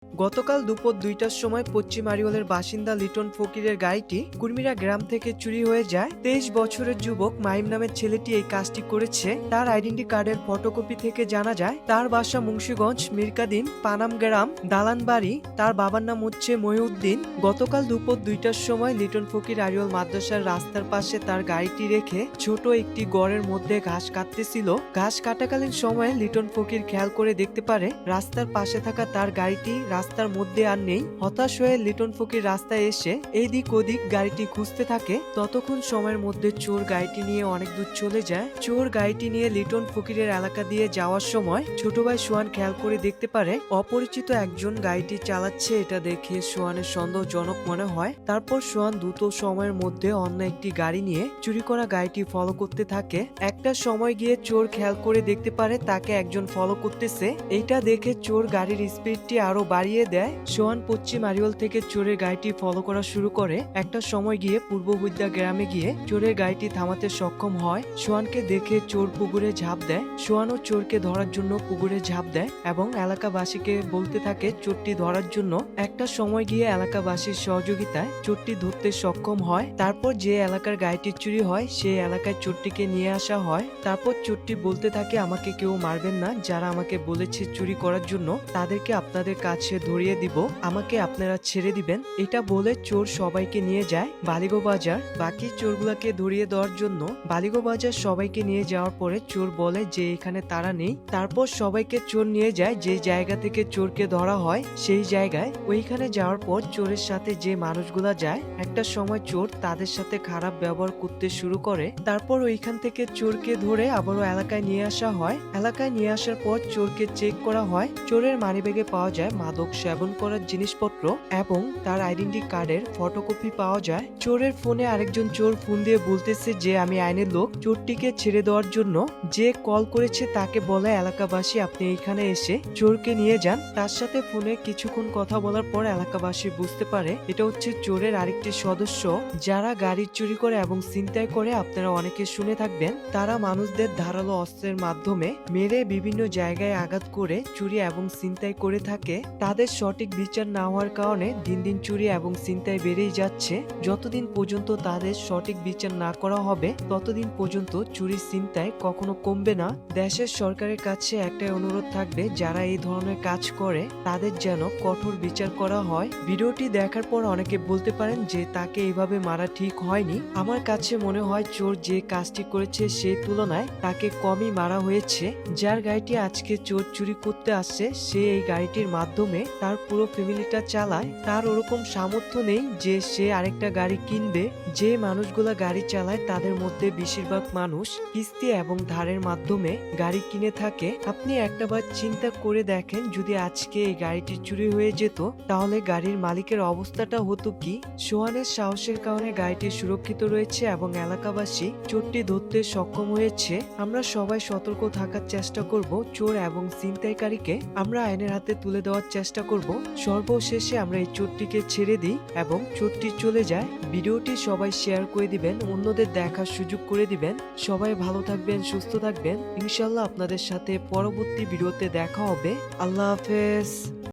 গতকাল দুপুর ২টার সময় পশ্চিম আড়িওয়ালের বাসিন্দা লিটন ফকিরের গাড়িটি কুর্মিরা গ্রাম থেকে চুরি হয়ে যায়। ২৩ বছরের যুবক মাহিম নামের ছেলেটি এই কাজটি করেছে। তার আইডেন্টি কার্ডের ফটোকপি থেকে জানা যায় তার বাসা মুন্সিগঞ্জ মিরকাদিম পানাম গ্রাম দালান বাড়ি। তার বাবার নাম হচ্ছে মহিউদ্দিন। গতকাল দুপুর ২টার সময় লিটন ফকির আড়িওয়াল মাদ্রাসার রাস্তার পাশে তার গাড়িটি রেখে ছোট একটি গড়ের মধ্যে ঘাস কাটতেছিল। ঘাস কাটাকালীন সময়ে লিটন ফকির খেয়াল করে দেখতে পারে রাস্তার পাশে থাকা তার গাড়িটি রাস্তার মধ্যে আর নেই। হতাশ হয়ে লিটন ফকির রাস্তায় এসে এইদিক ওদিক গাড়িটি খুঁজতে থাকে। ততক্ষণ সময়ের মধ্যে চোর গাড়িটি নিয়ে অনেক দূর চলে যায়। চোর গাড়িটি নিয়ে লিটন ফকিরের এলাকা দিয়ে যাওয়ার সময় ছোট ভাই সোহান খেয়াল করে দেখতে পারে অপরিচিত একজন গাড়িটি চালাচ্ছে। এটা দেখে সোহানের সন্দেহজনক মনে হয়। তারপর সোহান দ্রুত সময়ের মধ্যে অন্য একটি গাড়ি নিয়ে চুরি করা গাড়িটি ফলো করতে থাকে। একটা সময় গিয়ে চোর খেয়াল করে দেখতে পারে তাকে একজন ফলো করতেছে। এইটা দেখে চোর গাড়ির স্পিডটি আরো বাড়িয়ে দেয়। সোহান পশ্চিম আড়িওয়াল থেকে চোরের গাড়িটি ফলো করা শুরু করে। একটা সময় গিয়ে পূর্ব হুইদ্যা গ্রামে গিয়ে চোরের গাড়িটি থামাতে সক্ষম হয়। সোহানকে দেখে চোর পুকুরে ঝাঁপ দেয়। সোহানও চোরকে ধরার জন্য পুকুরে ঝাঁপ দেয় এবং এলাকাবাসীকে বলতে থাকে চোরটি ধরার জন্য। একটা সময় গিয়ে এলাকাবাসীর সহযোগিতায় চোরটি ধরতে সক্ষম হয়। তারপর যে এলাকার গাড়িটি চুরি হয় সেই এলাকায় চোরটিকে নিয়ে আসা হয়। তারপর চোরটি বলতে থাকে আমাকে কেউ মারবেন না, যারা আমাকে বলেছে চুরি করার জন্য তাদেরকে আপনাদের কাছে ধরিয়ে দিব, আমাকে আপনারা ছেড়ে দিবেন। এটা বলে চোর সবাইকে নিয়ে যায় বালিগো বাজার। বাকি চোরগুলাকে ধরিয়ে দেওয়ার জন্য বালিগো বাজার সবাইকে নিয়ে যাওয়ার পরে চোর বলে যে এখানে তারা নেই। তারপর সবাইকে চোর নিয়ে যায় যে জায়গা থেকে চোরকে ধরা হয় সেই জায়গায়। ওইখানে যাওয়ার পর চোরের সাথে যে মানুষগুলা যায় একটা সময় চোর তাদের সাথে খারাপ ব্যবহার করতে শুরু করে। তারপর ওইখান থেকে চোরকে ধরে আবারও এলাকায় নিয়ে আসা হয়। এলাকায় নিয়ে আসার পর চোরকে চেক করা হয়। চোরের মানিব্যাগে পাওয়া যায় মাদক সেবন করার জিনিসপত্র এবং তার আইডেন্টি কার্ডের ফটোকপি পাওয়া যায়। চোরের ফোনে আরেকজন চোর ফোন দিয়ে বলতেছে যে আমি আইনের লোক, চোরটিকে ছেড়ে দেওয়ার জন্য। যে কল করেছে তাকে বলে এলাকাবাসী আপনি এখানে এসে চোরকে নিয়ে যান। তার সাথে ফোনে কিছুক্ষণ কথা বলার পর এলাকাবাসী বুঝতে পারে এটা হচ্ছে চোরের আরেকটি সদস্য যারা গাড়ি চুরি করে এবং ছিনতাই করে। আপনারা অনেকে শুনে থাকবেন তারা মানুষদের ধারালো অস্ত্রের মাধ্যমে মেরে বিভিন্ন জায়গায় আঘাত করে চুরি এবং ছিনতাই করে থাকে। তাদের সঠিক বিচার না হওয়ার কারণে দিন দিন চুরি এবং ছিনতাই বেড়েই যাচ্ছে। যতদিন পর্যন্ত তাদের সঠিক বিচার না করা হবে ততদিন পর্যন্ত চুরি ছিনতাই কখনো কমবে না। দেশের সরকারের কাছে একটাই অনুরোধ থাকবে যারা এই ধরনের কাজ করে তাদের যেন কঠোর বিচার করা হয়। ভিডিওটি দেখার পর অনেকে বলতে পারেন যে তাকে এইভাবে মারা ঠিক হয়নি। আমার কাছে মনে হয় চোর যে কাজটি করেছে সেই তুলনায় তাকে কমই মারা হয়েছে। যার গাড়িটি আজকে চোর চুরি করতে আসছে সে এই গাড়িটির মাধ্যমে তার পুরো ফ্যামিলিটা চালায়। তার ওরকম সামর্থ্য নেই যে সে আরেকটা গাড়ি কিনবে। যে মানুষগুলা গাড়ি চালায় তাদের মধ্যে বেশিরভাগ মানুষ কিস্তি এবং ধারের মাধ্যমে গাড়ি কিনে থাকে। আপনি একটাবার চিন্তা করে দেখেন যদি আজকে এই গাড়িটি চুরি হয়ে যেত তাহলে গাড়ির মালিকের অবস্থাটা হতো কি। সোহানের সাহসের কারণে গাড়িটি সুরক্ষিত রয়েছে এবং এলাকাবাসী চোরটি ধরতে সক্ষম হয়েছে। আমরা সবাই সতর্ক থাকার চেষ্টা করব। চোর এবং ছিনতাইকারীকে আমরা আইনের হাতে তুলে দেওয়ার চেষ্টা করব। সর্বশেষে আমরা এই চোরটিকে ছেড়ে দিই এবং চোরটি চলে যায়। ভিডিওটি সবাই শেয়ার করে দিবেন, অন্যদের দেখার সুযোগ করে দিবেন। সবাই ভালো থাকবেন, সুস্থ থাকবেন। ইনশাল্লাহ আপনাদের সাথে পরবর্তী ভিডিওতে দেখা হবে। আল্লাহ হাফেজ।